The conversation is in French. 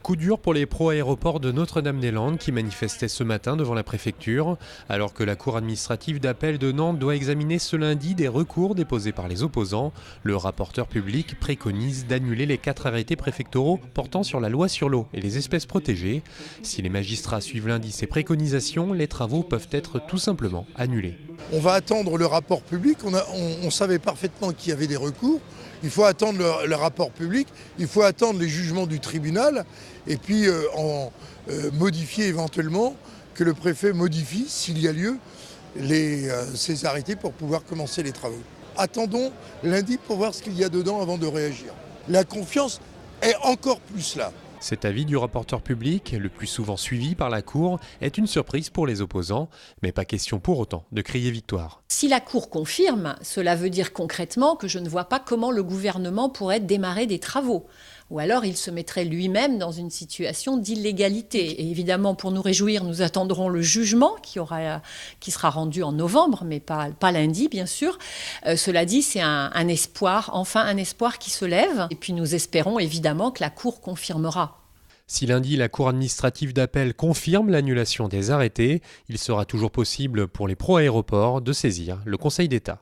Coup dur pour les pro-aéroports de Notre-Dame-des-Landes qui manifestaient ce matin devant la préfecture, alors que la Cour administrative d'appel de Nantes doit examiner ce lundi des recours déposés par les opposants. Le rapporteur public préconise d'annuler les 4 arrêtés préfectoraux portant sur la loi sur l'eau et les espèces protégées. Si les magistrats suivent lundi ces préconisations, les travaux peuvent être tout simplement annulés. On va attendre le rapport public, on savait parfaitement qu'il y avait des recours. Il faut attendre le rapport public, il faut attendre les jugements du tribunal et puis modifier éventuellement, que le préfet modifie, s'il y a lieu, ces arrêtés pour pouvoir commencer les travaux. Attendons lundi pour voir ce qu'il y a dedans avant de réagir. La confiance est encore plus là. Cet avis du rapporteur public, le plus souvent suivi par la Cour, est une surprise pour les opposants, mais pas question pour autant de crier victoire. Si la Cour confirme, cela veut dire concrètement que je ne vois pas comment le gouvernement pourrait démarrer des travaux. Ou alors il se mettrait lui-même dans une situation d'illégalité. Et évidemment, pour nous réjouir, nous attendrons le jugement qui sera rendu en novembre, mais pas lundi, bien sûr. Cela dit, c'est un espoir, enfin un espoir qui se lève. Et puis nous espérons évidemment que la Cour confirmera. Si lundi la Cour administrative d'appel confirme l'annulation des arrêtés, il sera toujours possible pour les pro-aéroports de saisir le Conseil d'État.